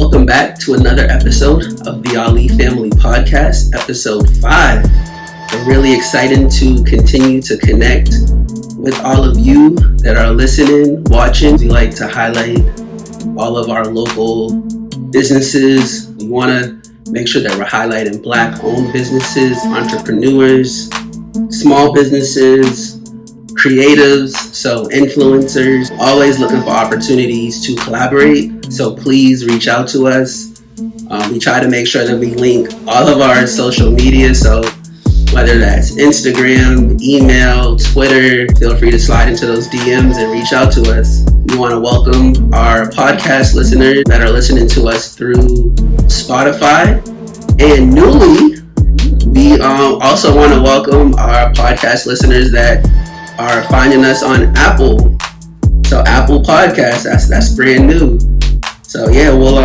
Welcome back to another episode of the Ali Family Podcast, episode 5. We're really excited to continue to connect with all of you that are listening, watching. We like to highlight all of our local businesses. We want to make sure that we're highlighting Black-owned businesses, entrepreneurs, small businesses, creatives, so influencers, always looking for opportunities to collaborate. So please reach out to us. We try to make sure that we link all of our social media. So whether that's Instagram, email, Twitter, feel free to slide into those DMs and reach out to us. We want to welcome our podcast listeners that are listening to us through Spotify. And newly, we also want to welcome our podcast listeners that are finding us on Apple. So Apple Podcasts, that's brand new. So yeah, we'll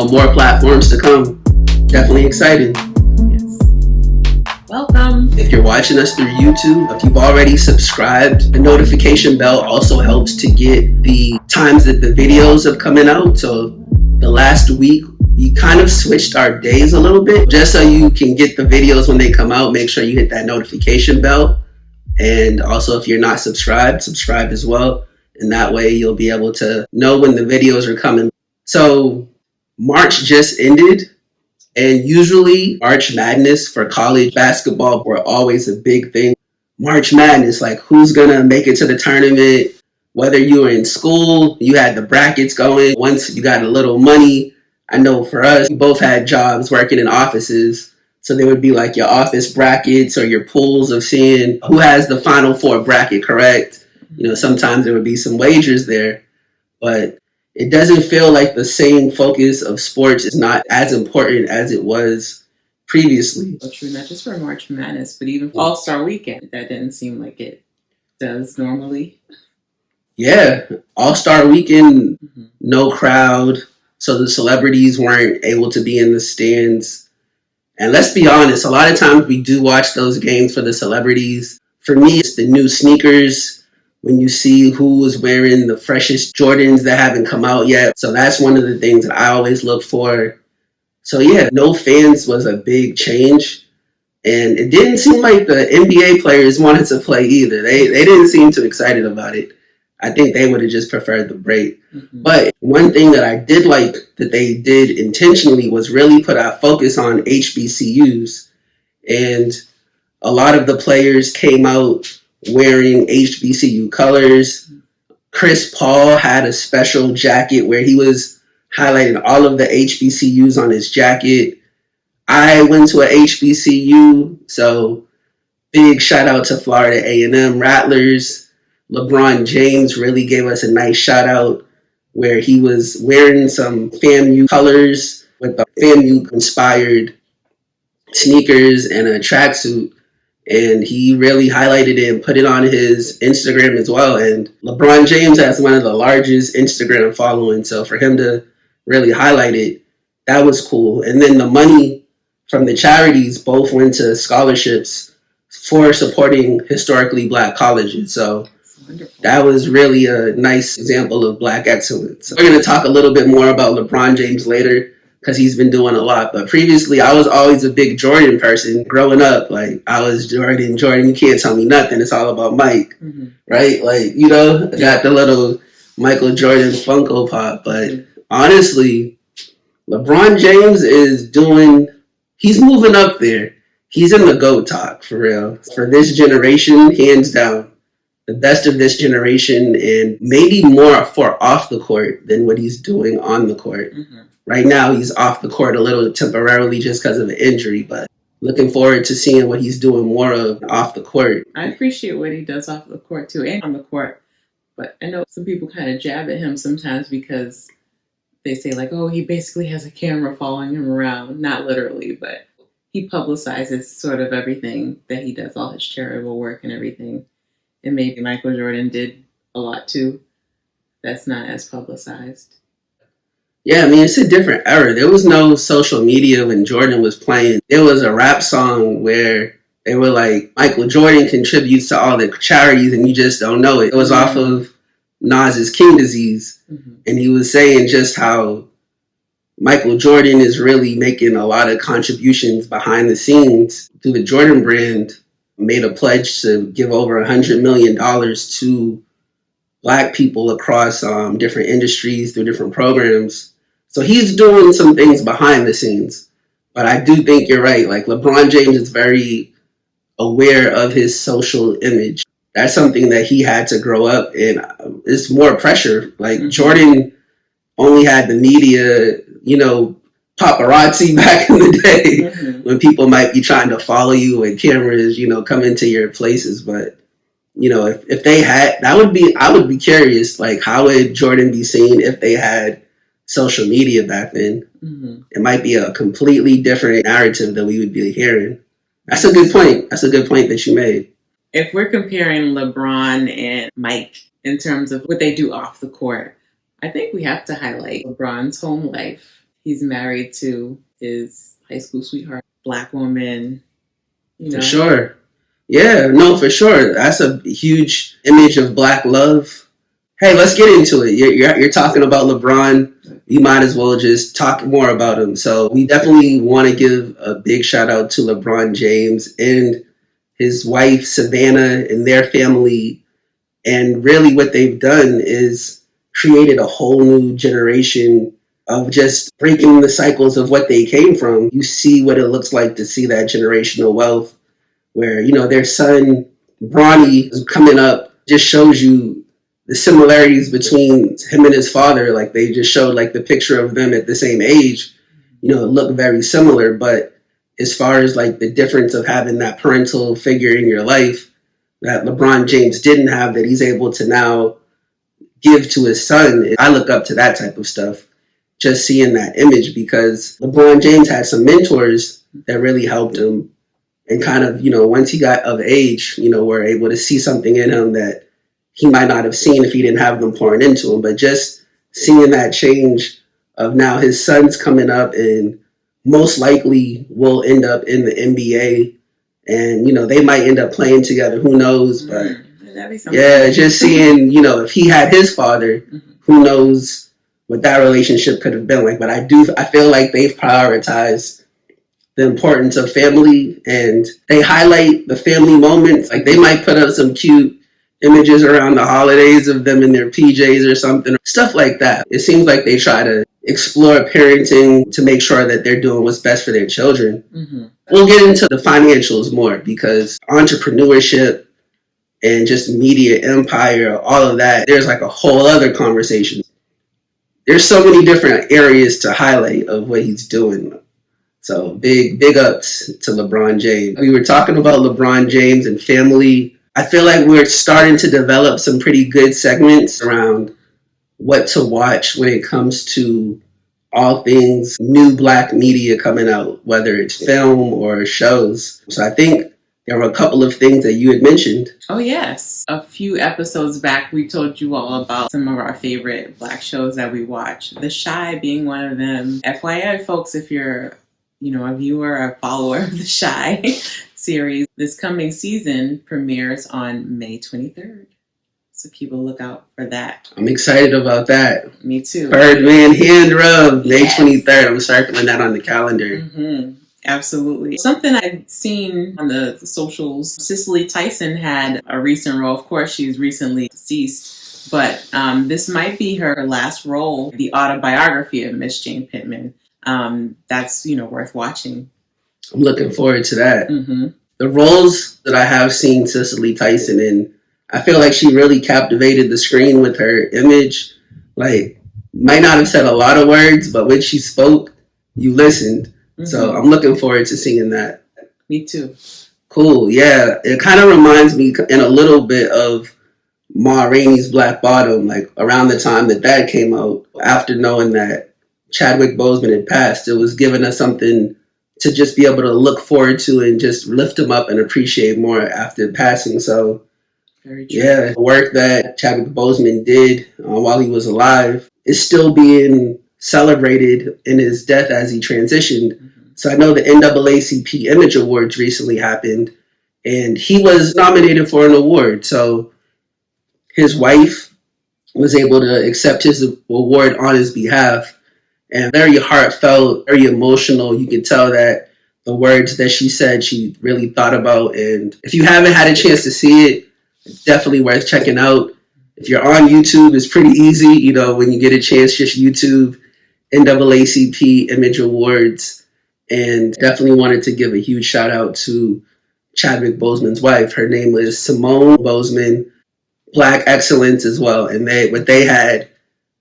more platforms to come. Definitely excited. Yes. Welcome. If you're watching us through YouTube, if you've already subscribed, the notification bell also helps to get the times that the videos are coming out. So the last week, we kind of switched our days a little bit. Just so you can get the videos when they come out, make sure you hit that notification bell. And also, if you're not subscribed, subscribe as well. And that way you'll be able to know when the videos are coming. So March just ended. And usually March Madness for college basketball were always a big thing. March Madness, like who's going to make it to the tournament? Whether you were in school, you had the brackets going. Once you got a little money, I know for us, we both had jobs working in offices. So there would be like your office brackets or your pools of seeing who has the Final Four bracket correct. You know, sometimes there would be some wagers there, but it doesn't feel like the same focus of sports is not as important as it was previously. So true, not just for March Madness, but even AllStar Weekend. That didn't seem like it does normally. Yeah, AllStar Weekend, no crowd. So the celebrities weren't able to be in the stands. And let's be honest, a lot of times we do watch those games for the celebrities. For me, it's the new sneakers. When you see who is wearing the freshest Jordans that haven't come out yet. So that's one of the things that I always look for. So yeah, no fans was a big change. And it didn't seem like the NBA players wanted to play either. They didn't seem too excited about it. I think they would have just preferred the break. But one thing that I did like that they did intentionally was really put our focus on HBCUs. And a lot of the players came out wearing HBCU colors. Chris Paul had a special jacket where he was highlighting all of the HBCUs on his jacket. I went to a HBCU, so big shout out to Florida A&M Rattlers. LeBron James really gave us a nice shout out where he was wearing some FAMU colors with the FAMU inspired sneakers and a tracksuit. And he really highlighted it and put it on his Instagram as well. And LeBron James has one of the largest Instagram following. So for him to really highlight it, that was cool. And then the money from the charities both went to scholarships for supporting historically Black colleges. So that was really a nice example of Black excellence. We're going to talk a little bit more about LeBron James later because he's been doing a lot. But previously, I was always a big Jordan person growing up. Like, I was Jordan, you can't tell me nothing. It's all about Mike, right? Like, you know, got the little Michael Jordan Funko Pop. But honestly, LeBron James he's moving up there. He's in the GOAT talk, for real. For this generation, hands down. The best of this generation, and maybe more for off the court than what he's doing on the court. Right now, he's off the court a little temporarily just because of an injury, but looking forward to seeing what he's doing more of off the court. I appreciate what he does off the court too, and on the court. But I know some people kind of jab at him sometimes because they say like, oh, he basically has a camera following him around. Not literally, but he publicizes sort of everything that he does, all his charitable work and everything. And maybe Michael Jordan did a lot too. That's not as publicized. Yeah, I mean, it's a different era. There was no social media when Jordan was playing. There was a rap song where they were like, Michael Jordan contributes to all the charities and you just don't know it. It was off of Nas's King Disease. And he was saying just how Michael Jordan is really making a lot of contributions behind the scenes through the Jordan brand, made a pledge to give over $100 million to Black people across different industries through different programs. So he's doing some things behind the scenes. But I do think you're right. Like, LeBron James is very aware of his social image. That's something that he had to grow up in. It's more pressure. Like, Jordan only had the media, paparazzi back in the day when people might be trying to follow you and cameras, come into your places. But, if they had, I would be curious, like, how would Jordan be seen if they had social media back then? It might be a completely different narrative that we would be hearing. That's a good point. That's a good point that you made. If we're comparing LeBron and Mike in terms of what they do off the court, I think we have to highlight LeBron's home life. He's married to his high school sweetheart, Black woman. For sure. Yeah, no, for sure. That's a huge image of Black love. Hey, let's get into it. You're talking about LeBron. You might as well just talk more about him. So we definitely want to give a big shout out to LeBron James and his wife, Savannah, and their family. And really what they've done is created a whole new generation of just breaking the cycles of what they came from. You see what it looks like to see that generational wealth where, their son, Bronny, is coming up, just shows you the similarities between him and his father. Like, they just showed, like, the picture of them at the same age, it looked very similar. But as far as, like, the difference of having that parental figure in your life that LeBron James didn't have, that he's able to now give to his son, I look up to that type of stuff, just seeing that image, because LeBron James had some mentors that really helped him. And kind of, once he got of age, were able to see something in him that he might not have seen if he didn't have them pouring into him. But just seeing that change of now his son's coming up and most likely will end up in the NBA. And, they might end up playing together. Who knows? But yeah, just seeing, if he had his father, who knows what that relationship could have been like. But I feel like they've prioritized the importance of family, and they highlight the family moments. Like, they might put up some cute images around the holidays of them in their PJs or something, stuff like that. It seems like they try to explore parenting to make sure that they're doing what's best for their children. We'll get into the financials more, because entrepreneurship and just media empire, all of that, there's like a whole other conversation. There's so many different areas to highlight of what he's doing. So big ups to LeBron James. We were talking about LeBron James and family. I feel like we're starting to develop some pretty good segments around what to watch when it comes to all things new Black media coming out, whether it's film or shows. So I think there were a couple of things that you had mentioned. Oh, yes. A few episodes back, we told you all about some of our favorite Black shows that we watch. The Chi being one of them. FYI, folks, if you're a viewer or a follower of the Chi series, this coming season premieres on May 23rd. So keep a lookout for that. I'm excited about that. Me too. Birdman hand rub, May 23rd. I'm circling that on the calendar. Absolutely. Something I'd seen on the socials, Cicely Tyson had a recent role. Of course, she's recently deceased, but this might be her last role, the autobiography of Miss Jane Pittman. That's, worth watching. I'm looking forward to that. The roles that I have seen Cicely Tyson in, I feel like she really captivated the screen with her image. Like, might not have said a lot of words, but when she spoke, you listened. So I'm looking forward to seeing that. Me too. Cool. Yeah. It kind of reminds me in a little bit of Ma Rainey's Black Bottom, like around the time that came out, after knowing that Chadwick Boseman had passed. It was giving us something to just be able to look forward to and just lift him up and appreciate more after passing. So, yeah, the work that Chadwick Boseman did while he was alive is still being celebrated in his death as he transitioned. So I know the NAACP Image Awards recently happened, and he was nominated for an award. So his wife was able to accept his award on his behalf. and very heartfelt, very emotional. You could tell that the words that she said, she really thought about. And if you haven't had a chance to see it, it's definitely worth checking out. If you're on YouTube, it's pretty easy. You know, when you get a chance, just YouTube NAACP Image Awards. And definitely wanted to give a huge shout out to Chadwick Boseman's wife. Her name was Simone Boseman. Black excellence as well. And what they had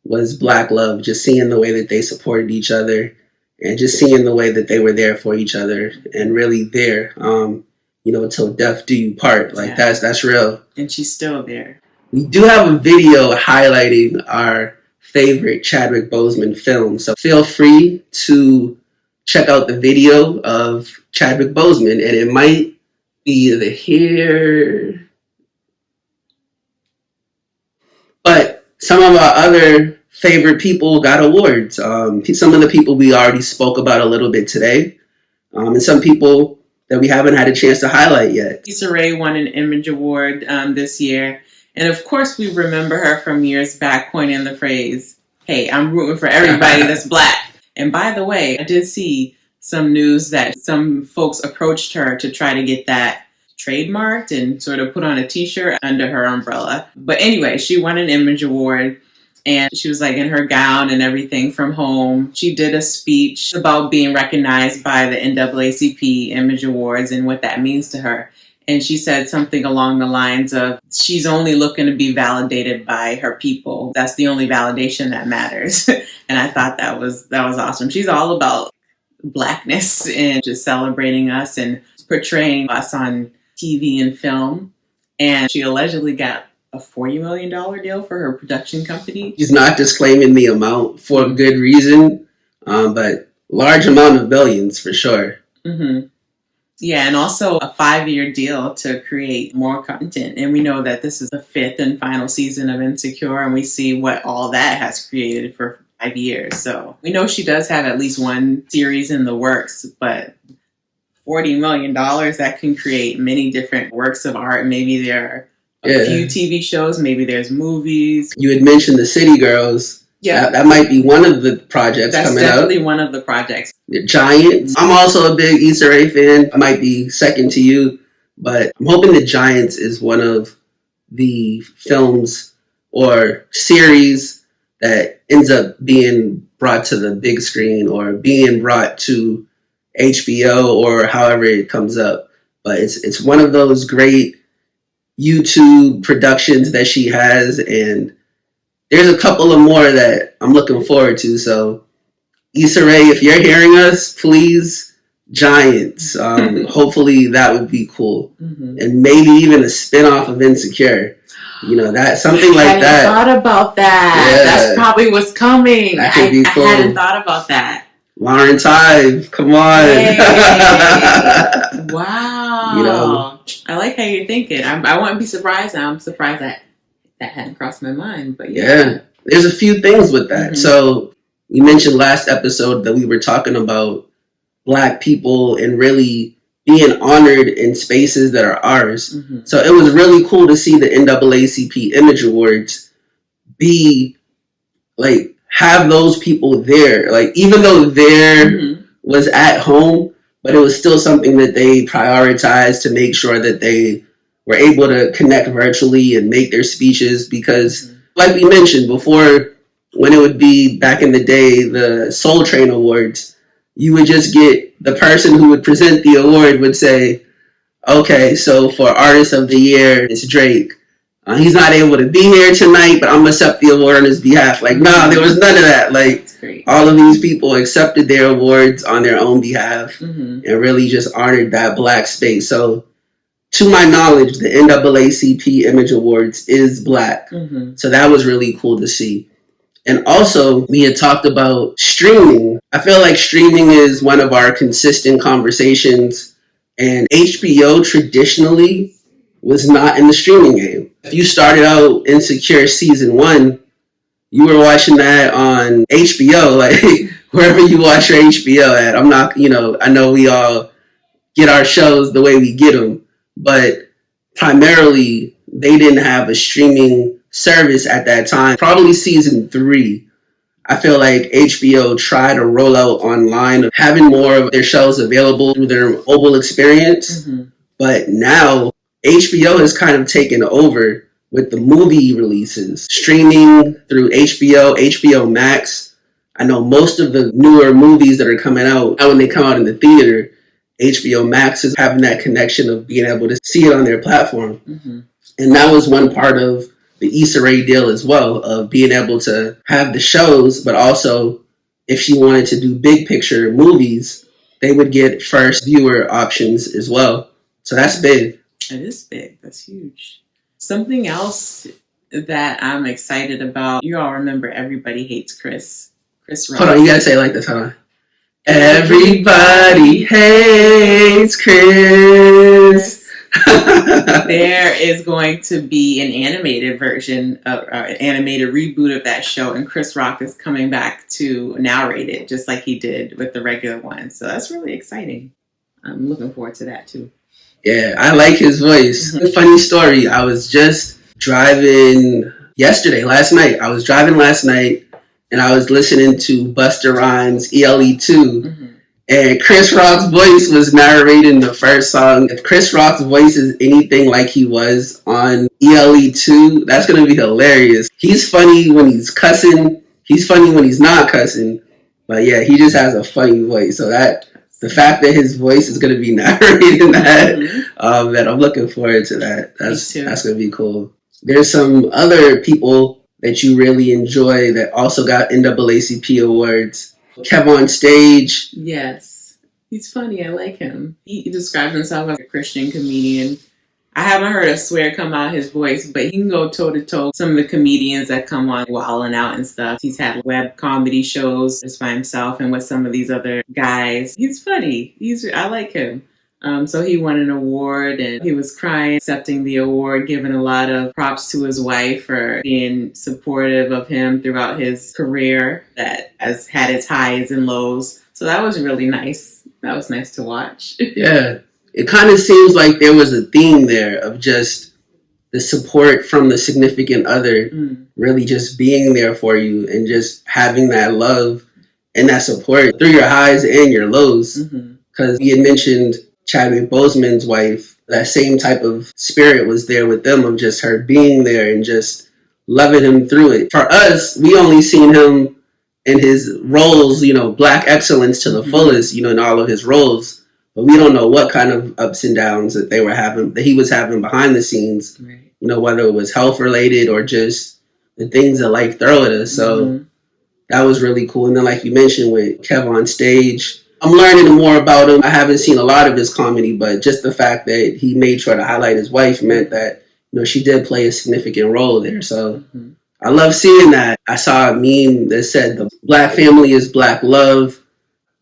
was Black love, just seeing the way that they supported each other and just seeing the way that they were there for each other and really there, till death do you part. Like, yeah. That's real. And she's still there. We do have a video highlighting our favorite Chadwick Boseman film. So feel free to check out the video of Chadwick Boseman, and it might be either here. But some of our other favorite people got awards. Some of the people we already spoke about a little bit today, and some people that we haven't had a chance to highlight yet. Issa Rae won an Image Award this year. And of course, we remember her from years back coining the phrase, "Hey, I'm rooting for everybody that's Black." And by the way, I did see some news that some folks approached her to try to get that trademarked and sort of put on a t-shirt under her umbrella. But anyway, she won an Image Award and she was like in her gown and everything from home. She did a speech about being recognized by the NAACP Image Awards and what that means to her. And she said something along the lines of, she's only looking to be validated by her people. That's the only validation that matters. And I thought that was awesome. She's all about Blackness and just celebrating us and portraying us on TV and film. And she allegedly got a $40 million deal for her production company. She's not disclaiming the amount for good reason, but large amount of billions for sure. Mm-hmm. Yeah, and also a 5-year deal to create more content. And we know that this is the 5th and final season of Insecure, and we see what all that has created for 5 years. So we know she does have at least one series in the works, but $40 million that can create many different works of art. Maybe there are a few TV shows, maybe there's movies. You had mentioned the City Girls. Yeah, that might be one of the projects coming up. That's definitely one of the projects. The Giants. I'm also a big Issa Rae fan. I might be second to you, but I'm hoping The Giants is one of the films or series that ends up being brought to the big screen or being brought to HBO or however it comes up. But it's one of those great YouTube productions that she has, and there's a couple of more that I'm looking forward to. So, Issa Rae, if you're hearing us, please, Giants. Hopefully that would be cool. Mm-hmm. And maybe even a spinoff of Insecure. You know, that something like that. I hadn't thought about that. Yeah. That's probably what's coming. That could be cool. I hadn't thought about that. Lauren Tive, come on. Hey. Wow. You know, I like how you're thinking. I wouldn't be surprised now. I'm surprised that hadn't crossed my mind, but yeah. There's a few things with that. Mm-hmm. So we mentioned last episode that we were talking about Black people and really being honored in spaces that are ours. Mm-hmm. So it was really cool to see the NAACP Image Awards be like, have those people there. Like, even though there was at home, but it was still something that they prioritized to make sure that they were able to connect virtually and make their speeches, because like we mentioned before, when it would be back in the day, the Soul Train Awards, you would just get the person who would present the award would say, okay, so for Artist of the Year, it's Drake. He's not able to be here tonight, but I'm going to accept the award on his behalf. Like, no, there was none of that. Like, all of these people accepted their awards on their own behalf and really just honored that Black space. So, to my knowledge, the NAACP Image Awards is Black. So that was really cool to see. And also, we had talked about streaming. I feel like streaming is one of our consistent conversations. And HBO traditionally was not in the streaming game. If you started out Insecure Season 1, you were watching that on HBO, like wherever you watch your HBO at. I'm not, I know we all get our shows the way we get them, but primarily they didn't have a streaming service at that time. Probably Season 3, I feel like HBO tried to roll out online, having more of their shows available through their mobile experience. But now HBO has kind of taken over with the movie releases, streaming through HBO Max. I know most of the newer movies that are coming out, when they come out in the theater, HBO Max is having that connection of being able to see it on their platform. And that was one part of the Issa Rae deal as well, of being able to have the shows, but also if she wanted to do big picture movies, they would get first viewer options as well. So that's big. It is big. That's huge. Something else that I'm excited about, you all remember Everybody Hates Chris Rock. Hold on, you gotta say it like this, huh? Everybody hates Chris. There is going to be an animated version, an animated reboot of that show, and Chris Rock is coming back to narrate it, just like he did with the regular one. So that's really exciting. I'm looking forward to that too. Yeah, I like his voice. Funny story, I was just driving last night. I was driving last night, and I was listening to Busta Rhymes' ELE2. And Chris Rock's voice was narrating the first song. If Chris Rock's voice is anything like he was on ELE2, that's going to be hilarious. He's funny when he's cussing. He's funny when he's not cussing. But yeah, he just has a funny voice. So that the fact that his voice is going to be narrating that, that I'm looking forward to that. That's going to be cool. There's some other people that you really enjoy that also got NAACP awards. Kev on Stage. Yes. He's funny. I like him. He describes himself as a Christian comedian. I haven't heard a swear come out of his voice, but he can go toe-to-toe some of the comedians that come on Wildin' Out and stuff. He's had web comedy shows just by himself and with some of these other guys. He's funny. I like him. So he won an award, and he was crying accepting the award, giving a lot of props to his wife for being supportive of him throughout his career that has had its highs and lows. So that was really nice. That was nice to watch. Yeah. It kind of seems like there was a theme there of just the support from the significant other really just being there for you and just having that love and that support through your highs and your lows. Because you had mentioned Chadwick Boseman's wife, that same type of spirit was there with them of just her being there and just loving him through it. For us, we only seen him in his roles, Black excellence to the fullest, in all of his roles. But we don't know what kind of ups and downs that he was having behind the scenes, whether it was health related or just the things that life throw at us. So that was really cool. And then like you mentioned with Kev on Stage, I'm learning more about him. I haven't seen a lot of his comedy, but just the fact that he made sure to highlight his wife meant that, she did play a significant role there. So I love seeing that. I saw a meme that said the Black family is Black love.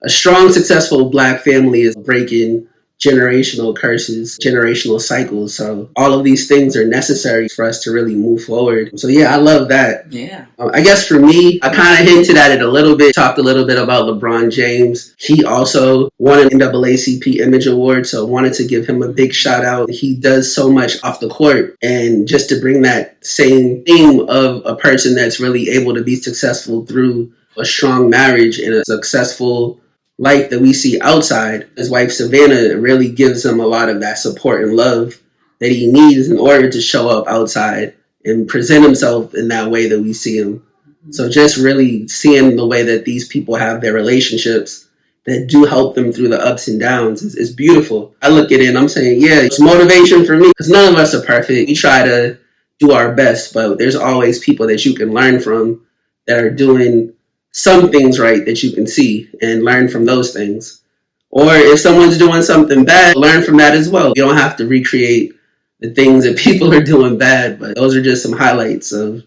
A strong, successful Black family is breaking generational curses, generational cycles. So all of these things are necessary for us to really move forward. So yeah, I love that. Yeah. I guess for me, I kind of hinted at it a little bit, talked a little bit about LeBron James. He also won an NAACP Image Award, so I wanted to give him a big shout out. He does so much off the court, and just to bring that same theme of a person that's really able to be successful through a strong marriage and a successful life that we see outside. His wife Savannah really gives him a lot of that support and love that he needs in order to show up outside and present himself in that way that we see him. So just really seeing the way that these people have their relationships that do help them through the ups and downs is beautiful. I look at it and I'm saying, yeah, it's motivation for me because none of us are perfect. We try to do our best, but there's always people that you can learn from that are doing some things right that you can see and learn from those things. Or if someone's doing something bad, learn from that as well. You don't have to recreate the things that people are doing bad, but those are just some highlights of,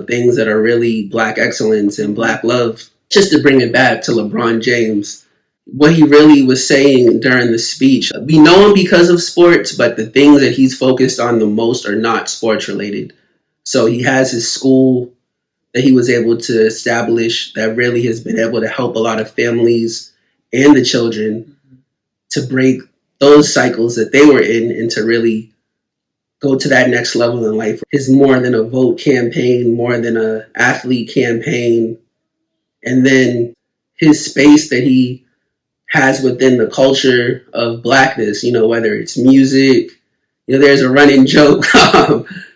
things that are really Black excellence and Black love. Just to bring it back to LeBron James, what he really was saying during the speech, we know him because of sports, but the things that he's focused on the most are not sports related. So he has his school that he was able to establish that really has been able to help a lot of families and the children to break those cycles that they were in and to really go to that next level in life. It's more than a vote campaign, more than an athlete campaign. and then his space that he has within the culture of Blackness, whether it's music. There's a running joke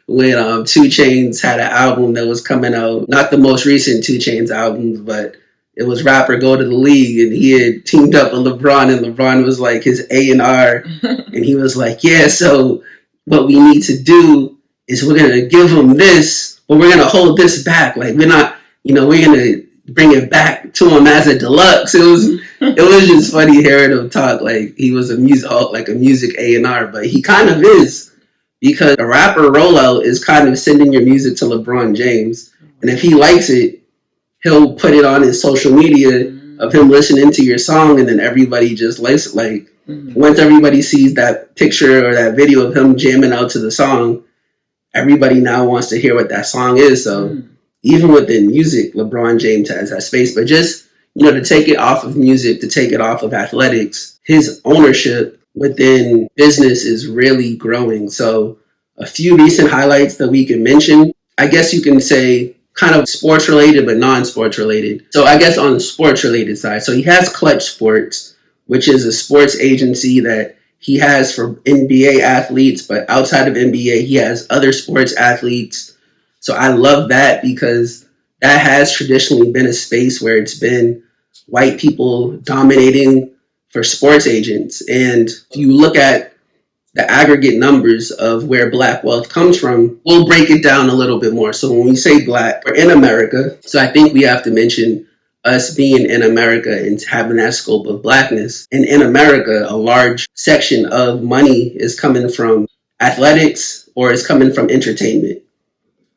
when 2 Chainz had an album that was coming out, not the most recent 2 Chainz albums, but it was Rapper Go to the League, and he had teamed up with LeBron, and LeBron was like his A&R, and he was like, yeah, so what we need to do is we're going to give him this, but we're going to hold this back. Like, we're not, we're going to bring it back to him as a deluxe. It was just funny hearing him talk like he was a music A&R, but he kind of is, because a rapper rollout is kind of sending your music to LeBron James, and if he likes it, he'll put it on his social media of him listening to your song, and then everybody just likes it. Like, once everybody sees that picture or that video of him jamming out to the song, everybody now wants to hear what that song is. So even within music, LeBron James has that space. But just, to take it off of music, to take it off of athletics, his ownership within business is really growing. So a few recent highlights that we can mention, I guess you can say kind of sports related, but non-sports related. So I guess on the sports related side, so he has Clutch Sports, which is a sports agency that he has for NBA athletes, but outside of NBA, he has other sports athletes. So I love that, because that has traditionally been a space where it's been white people dominating for sports agents. And if you look at the aggregate numbers of where Black wealth comes from, we'll break it down a little bit more. So when we say Black, we're in America. So I think we have to mention us being in America and having that scope of Blackness. And in America, a large section of money is coming from athletics or is coming from entertainment.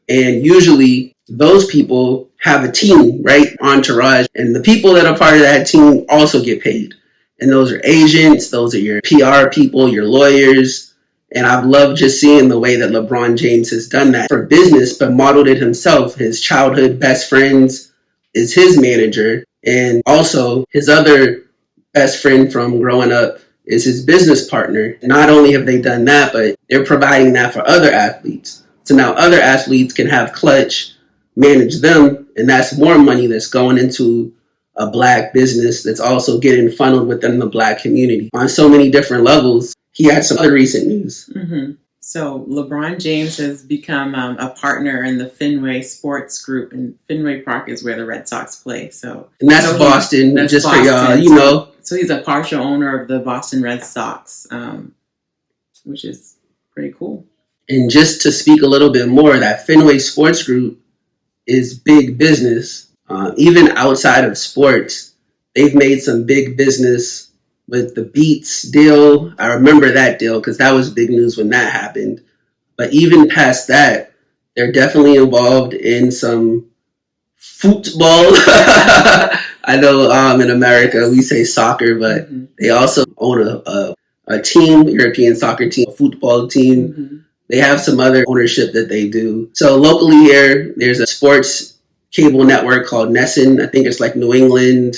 And usually those people have a team, right? Entourage. And the people that are part of that team also get paid. And those are agents, those are your PR people, your lawyers. And I've loved just seeing the way that LeBron James has done that for business, but modeled it himself. His childhood best friends is his manager. And also his other best friend from growing up is his business partner. Not only have they done that, but they're providing that for other athletes. So now other athletes can have Clutch manage them, and that's more money that's going into a Black business that's also getting funneled within the Black community on so many different levels. He had some other recent news. So LeBron James has become a partner in the Fenway Sports Group, and Fenway Park is where the Red Sox play. And that's Boston, that's just Boston. For y'all, So he's a partial owner of the Boston Red Sox, which is pretty cool. And just to speak a little bit more, that Fenway Sports Group is big business. Even outside of sports, they've made some big business with the Beats deal. I remember that deal because that was big news when that happened. But even past that, they're definitely involved in some football. I know in America we say soccer, but they also own a team, European soccer team, a football team. They have some other ownership that they do. So locally here, there's a sports cable network called Nesson. I think it's like New England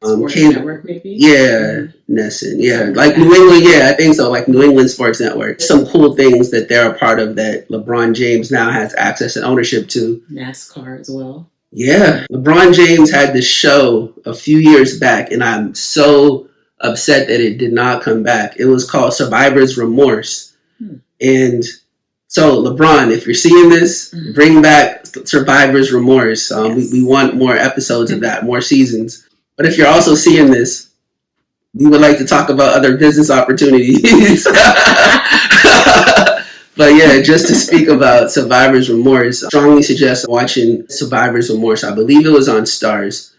Sports Network, maybe? Yeah, Nesson. Yeah, like New England. Yeah, I think so. Like New England Sports Network. Some cool things that they're a part of that LeBron James now has access and ownership to. NASCAR as well. Yeah, LeBron James had this show a few years back, and I'm so upset that it did not come back. It was called Survivor's Remorse. And so, LeBron, if you're seeing this, bring back Survivor's Remorse. We want more episodes of that, more seasons. But if you're also seeing this, we would like to talk about other business opportunities. But yeah, just to speak about Survivor's Remorse, I strongly suggest watching Survivor's Remorse. I believe it was on Stars.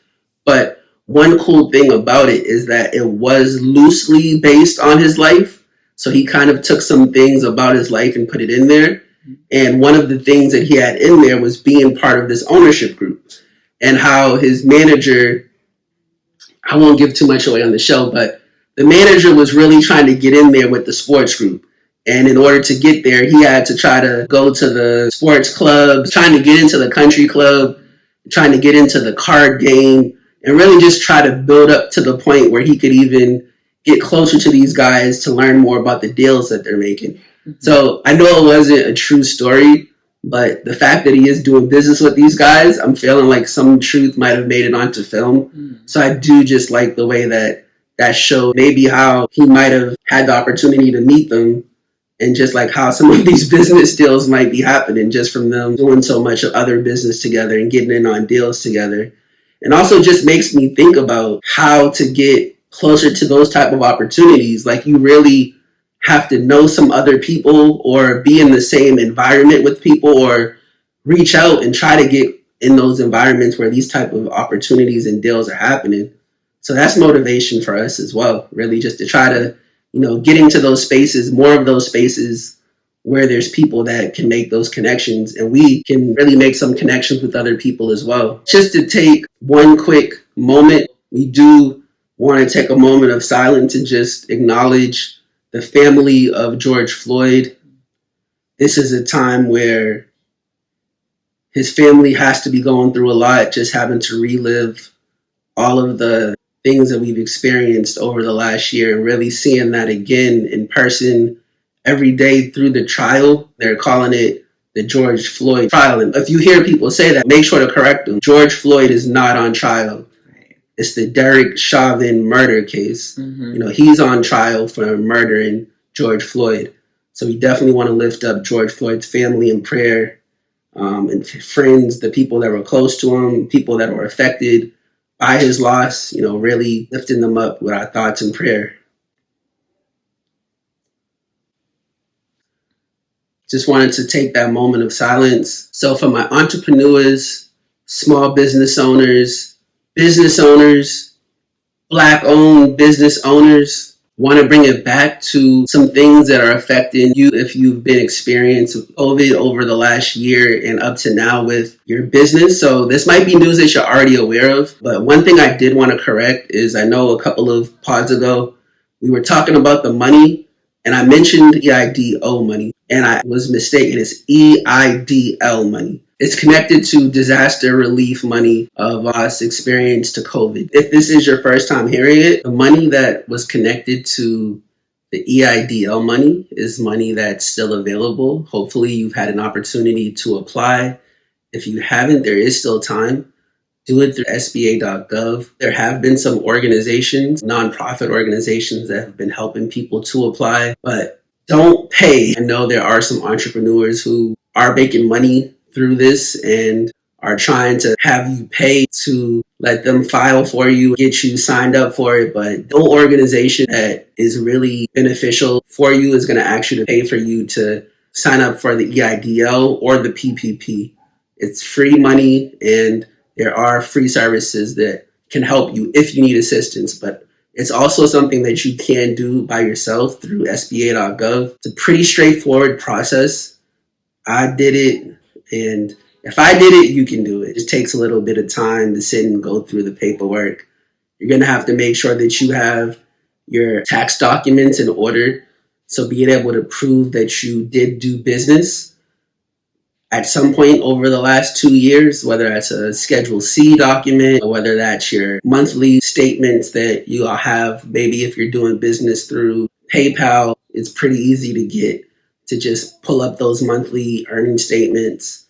But one cool thing about it is that it was loosely based on his life. So he kind of took some things about his life and put it in there. And one of the things that he had in there was being part of this ownership group, and how his manager, I won't give too much away on the show, but the manager was really trying to get in there with the sports group. And in order to get there, he had to try to go to the sports clubs, trying to get into the country club, trying to get into the card game, and really just try to build up to the point where he could even get closer to these guys to learn more about the deals that they're making. So I know it wasn't a true story, But the fact that he is doing business with these guys, I'm feeling like some truth might have made it onto film. So I do just like the way that show maybe how he might have had the opportunity to meet them, and just like how some of these business deals might be happening just from them doing so much other business together and getting in on deals together. And also just makes me think about how to get closer to those type of opportunities. Like, you really have to know some other people or be in the same environment with people, or reach out and try to get in those environments where these type of opportunities and deals are happening. So that's motivation for us as well, really, just to try to, get into those spaces, more of those spaces where there's people that can make those connections, and we can really make some connections with other people as well. Just to take one quick moment, we do want to take a moment of silence and just acknowledge the family of George Floyd. This is a time where his family has to be going through a lot, just having to relive all of the things that we've experienced over the last year, and really seeing that again in person every day through the trial. They're calling it the George Floyd trial. And if you hear people say that, make sure to correct them. George Floyd is not on trial. It's the Derek Chauvin murder case. He's on trial for murdering George Floyd. So we definitely want to lift up George Floyd's family in prayer, and friends, the people that were close to him, people that were affected by his loss, really lifting them up with our thoughts and prayer. Just wanted to take that moment of silence. So for my entrepreneurs, small business owners, Black-owned business owners, want to bring it back to some things that are affecting you if you've been experiencing COVID over the last year and up to now with your business. So this might be news that you're already aware of, but one thing I did want to correct is, I know a couple of pods ago we were talking about the money, and I mentioned EIDO money, and I was mistaken. It's EIDL money. It's connected to disaster relief money of loss experienced to COVID. If this is your first time hearing it, the money that was connected to the EIDL money is money that's still available. Hopefully you've had an opportunity to apply. If you haven't, there is still time. Do it through SBA.gov. There have been some organizations, nonprofit organizations, that have been helping people to apply, but don't pay. I know there are some entrepreneurs who are making money through this and are trying to have you pay to let them file for you, get you signed up for it, but no organization that is really beneficial for you is going to ask you to pay for you to sign up for the EIDL or the PPP. It's free money, and there are free services that can help you if you need assistance, but it's also something that you can do by yourself through SBA.gov. It's a pretty straightforward process. I did it, and if I did it, you can do it. It just takes a little bit of time to sit and go through the paperwork. You're going to have to make sure that you have your tax documents in order. So being able to prove that you did do business at some point over the last 2 years, whether that's a Schedule C document, or whether that's your monthly statements that you all have. Maybe if you're doing business through PayPal, it's pretty easy to get to just pull up those monthly earning statements.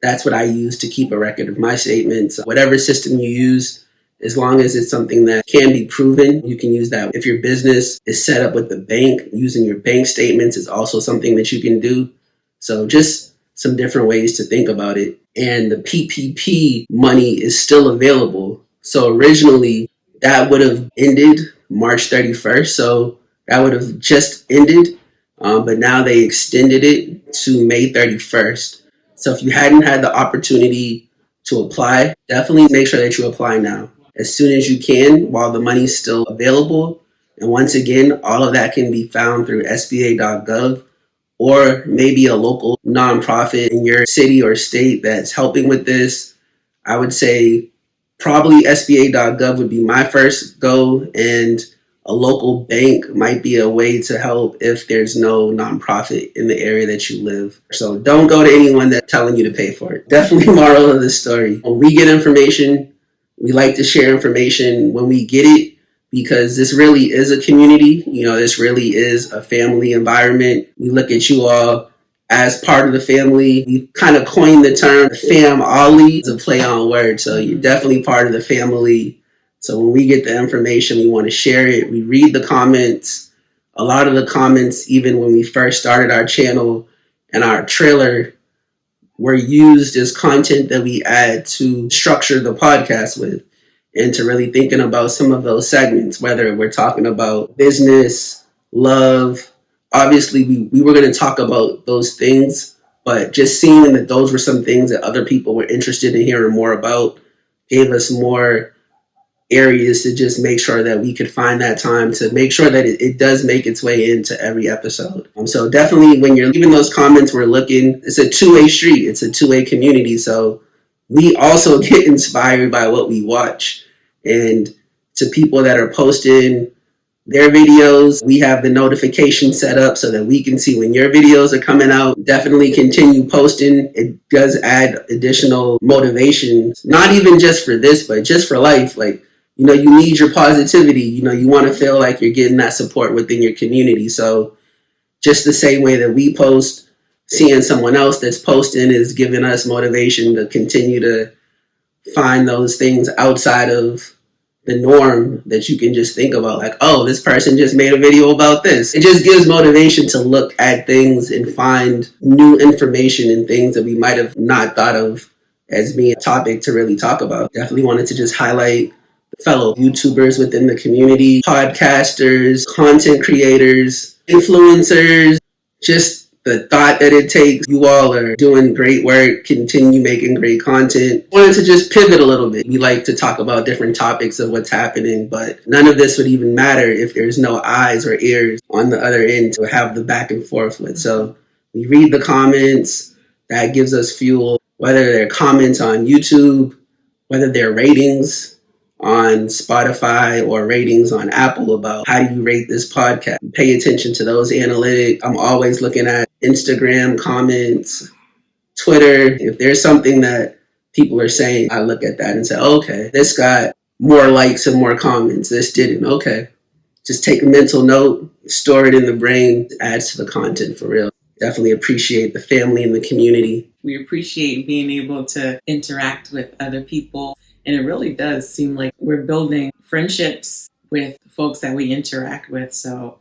That's what I use to keep a record of my statements. Whatever system you use, as long as it's something that can be proven, you can use that. If your business is set up with the bank, using your bank statements is also something that you can do. So just some different ways to think about it. And the PPP money is still available. So originally that would have ended March 31st. So that would have just ended. But now they extended it to May 31st. So if you hadn't had the opportunity to apply, definitely make sure that you apply now, as soon as you can, while the money's still available. And once again, all of that can be found through SBA.gov, or maybe a local nonprofit in your city or state that's helping with this. I would say probably SBA.gov would be my first go, and a local bank might be a way to help if there's no nonprofit in the area that you live. So don't go to anyone that's telling you to pay for it. Definitely moral of the story. When we get information, we like to share information when we get it, because this really is a community. This really is a family environment. We look at you all as part of the family. We kind of coined the term fam Ollie as a play on words. So you're definitely part of the family. So when we get the information, we want to share it. We read the comments. A lot of the comments, even when we first started our channel and our trailer, were used as content that we add to structure the podcast with, and to really thinking about some of those segments, whether we're talking about business, love. Obviously, we were going to talk about those things, but just seeing that those were some things that other people were interested in hearing more about gave us more areas to just make sure that we could find that time to make sure that it does make its way into every episode. So definitely when you're leaving those comments, we're looking, it's a two-way street. It's a two-way community. So we also get inspired by what we watch. And to people that are posting their videos, we have the notification set up so that we can see when your videos are coming out. Definitely continue posting. It does add additional motivation, not even just for this, but just for life. Like, you know, you need your positivity. You know, you want to feel like you're getting that support within your community. So just the same way that we post, seeing someone else that's posting is giving us motivation to continue to find those things outside of the norm that you can just think about. Like, oh, this person just made a video about this. It just gives motivation to look at things and find new information and things that we might have not thought of as being a topic to really talk about. Definitely wanted to just highlight fellow YouTubers within the community, podcasters, content creators, influencers, just the thought that it takes. You all are doing great work, continue making great content. Wanted to just pivot a little bit. We like to talk about different topics of what's happening, but none of this would even matter if there's no eyes or ears on the other end to have the back and forth with. So we read the comments, that gives us fuel, whether they're comments on YouTube, whether they're ratings on Spotify or ratings on Apple about how do you rate this podcast. Pay attention to those analytics. I'm always looking at Instagram comments, Twitter. If there's something that people are saying, I look at that and say, okay, this got more likes and more comments. This didn't. Okay. Just take a mental note, store it in the brain, adds to the content for real. Definitely appreciate the family and the community. We appreciate being able to interact with other people. And it really does seem like we're building friendships with folks that we interact with. So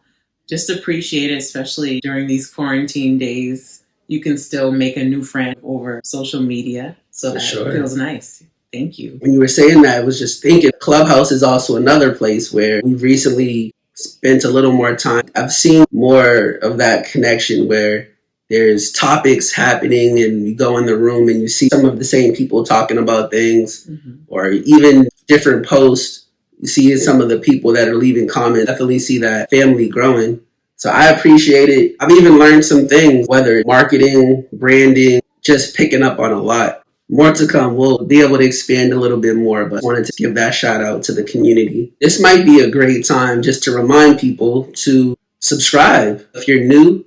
just appreciate it, especially during these quarantine days. You can still make a new friend over social media. So that feels nice. Thank you. When you were saying that, I was just thinking Clubhouse is also another place where we've recently spent a little more time. I've seen more of that connection where there's topics happening and you go in the room and you see some of the same people talking about things, or even different posts. You see some of the people that are leaving comments. Definitely see that family growing. So I appreciate it. I've even learned some things, whether marketing, branding, just picking up on a lot. More to come. We'll be able to expand a little bit more, but wanted to give that shout out to the community. This might be a great time just to remind people to subscribe. If you're new,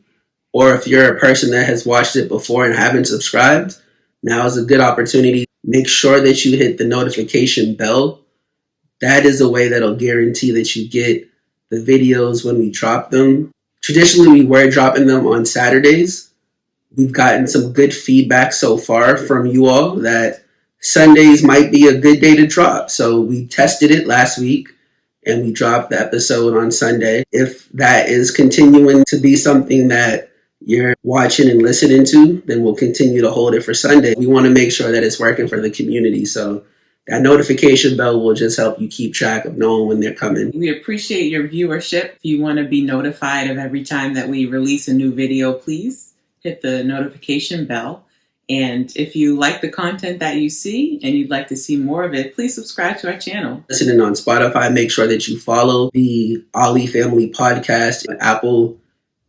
or if you're a person that has watched it before and haven't subscribed, now is a good opportunity. Make sure that you hit the notification bell. That is a way that'll guarantee that you get the videos when we drop them. Traditionally, we were dropping them on Saturdays. We've gotten some good feedback so far from you all that Sundays might be a good day to drop. So we tested it last week and we dropped the episode on Sunday. If that is continuing to be something that you're watching and listening to, then we'll continue to hold it for Sunday. We want to make sure that it's working for the community. So that notification bell will just help you keep track of knowing when they're coming. We appreciate your viewership. If you want to be notified of every time that we release a new video, please hit the notification bell. And if you like the content that you see and you'd like to see more of it, please subscribe to our channel. Listening on Spotify, make sure that you follow the Ollie Family Podcast. On Apple,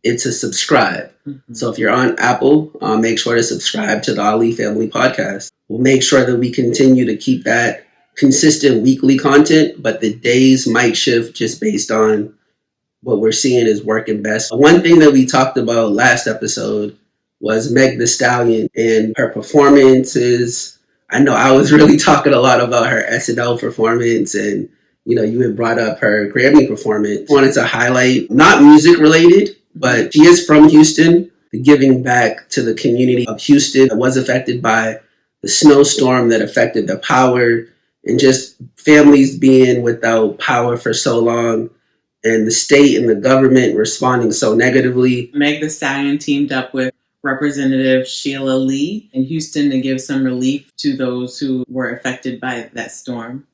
it's a subscribe. So if you're on Apple, make sure to subscribe to the Ollie Family Podcast. We'll make sure that we continue to keep that consistent weekly content, but the days might shift just based on what we're seeing is working best. One thing that we talked about last episode was Thee Stallion and her performances. I know I was really talking a lot about her SNL performance, and you had brought up her Grammy performance. Wanted to highlight, not music related, but she is from Houston. the giving back to the community of Houston that was affected by the snowstorm that affected the power, and just families being without power for so long, and the state and the government responding so negatively. Meg Thee Stallion teamed up with Representative Sheila Lee in Houston to give some relief to those who were affected by that storm.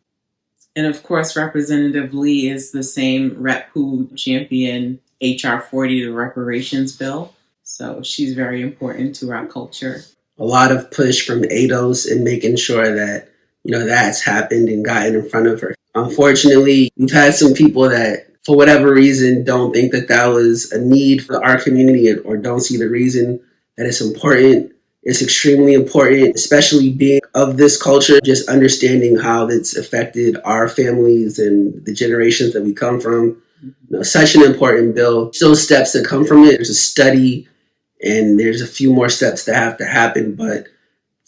And of course, Representative Lee is the same rep who championed HR 40, the Reparations Bill. So she's very important to our culture. A lot of push from ADOS in making sure that, that's happened and gotten in front of her. Unfortunately, we've had some people that, for whatever reason, don't think that that was a need for our community, or don't see the reason that it's important. It's extremely important, especially being of this culture, just understanding how it's affected our families and the generations that we come from. Such an important bill. Still steps that come from it. There's a study and there's a few more steps that have to happen, but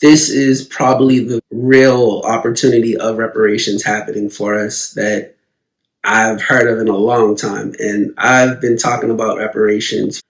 this is probably the real opportunity of reparations happening for us that I've heard of in a long time. And I've been talking about reparations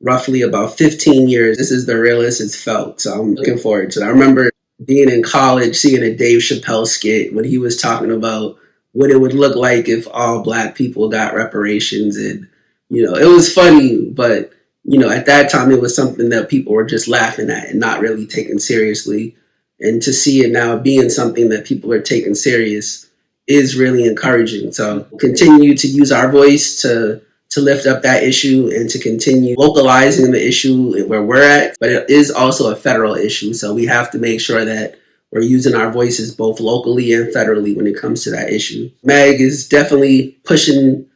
roughly about 15 years. This is the realest it's felt. So I'm looking forward to it. I remember being in college, seeing a Dave Chappelle skit when he was talking about what it would look like if all Black people got reparations. And, it was funny, but, at that time it was something that people were just laughing at and not really taking seriously. And to see it now being something that people are taking serious is really encouraging. So continue to use our voice to lift up that issue and to continue localizing the issue where we're at. But it is also a federal issue, so we have to make sure that we're using our voices both locally and federally when it comes to that issue. Meg is definitely pushing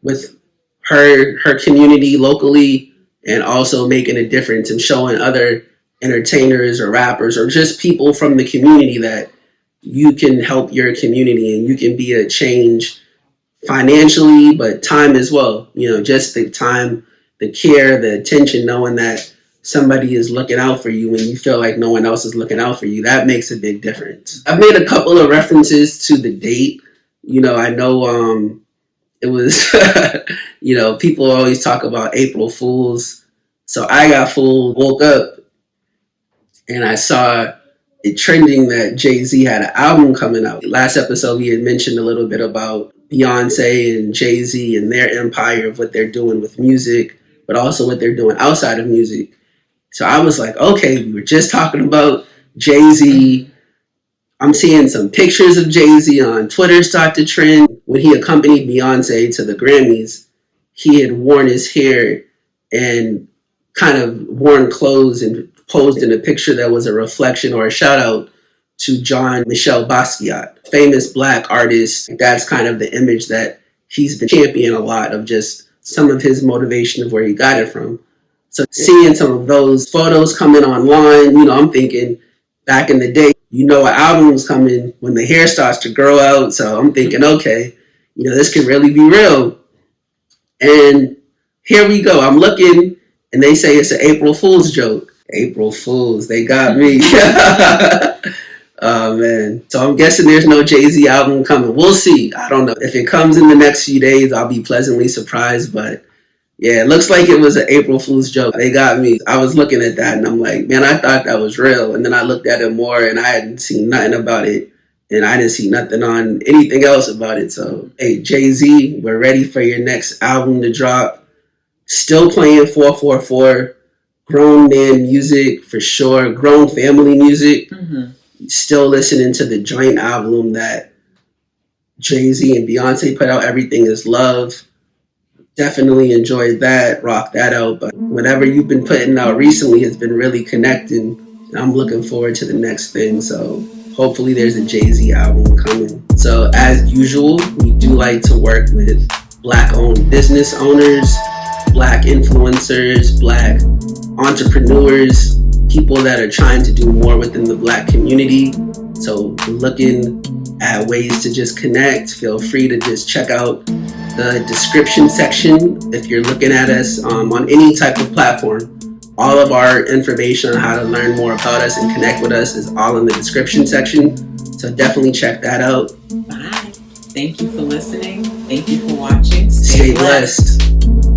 with her community locally, and also making a difference and showing other entertainers or rappers or just people from the community that you can help your community and you can be a change financially, but time as well. Just the time, the care, the attention, knowing that somebody is looking out for you when you feel like no one else is looking out for you. That makes a big difference. I've made a couple of references to the date. I know it was, people always talk about April Fools. So I got fooled, woke up, and I saw it trending that Jay-Z had an album coming out. Last episode, we had mentioned a little bit about Beyonce and Jay-Z and their empire of what they're doing with music, but also what they're doing outside of music. So I was like, okay, we were just talking about Jay-Z. I'm seeing some pictures of Jay-Z on Twitter start to trend. When he accompanied Beyonce to the Grammys, he had worn his hair and kind of worn clothes and posed in a picture that was a reflection or a shout out to John Michel Basquiat, famous Black artist. That's kind of the image that he's been championing a lot, of just some of his motivation of where he got it from. So seeing some of those photos coming online, I'm thinking back in the day, an album's coming when the hair starts to grow out. So I'm thinking, okay, this could really be real. And here we go. I'm looking and they say it's an April Fool's joke. April Fools, they got me. Oh, man. So I'm guessing there's no Jay-Z album coming. We'll see. I don't know. If it comes in the next few days, I'll be pleasantly surprised. But yeah, it looks like it was an April Fool's joke. They got me. I was looking at that and I'm like, man, I thought that was real. And then I looked at it more and I hadn't seen nothing about it. And I didn't see nothing on anything else about it. So, hey, Jay-Z, we're ready for your next album to drop. Still playing 444. Grown man music for sure. Grown family music. Mm-hmm. Still listening to the joint album that Jay-Z and Beyonce put out, Everything Is Love. Definitely enjoyed that. Rock that out. But whatever you've been putting out recently has been really connecting. I'm looking forward to the next thing. So hopefully there's a Jay-Z album coming. So as usual, we do like to work with Black-owned business owners, Black influencers, Black entrepreneurs, people that are trying to do more within the Black community. So looking at ways to just connect, feel free to just check out the description section. If you're looking at us on any type of platform, all of our information on how to learn more about us and connect with us is all in the description section. So definitely check that out. Bye. Thank you for listening. Thank you for watching. Stay blessed.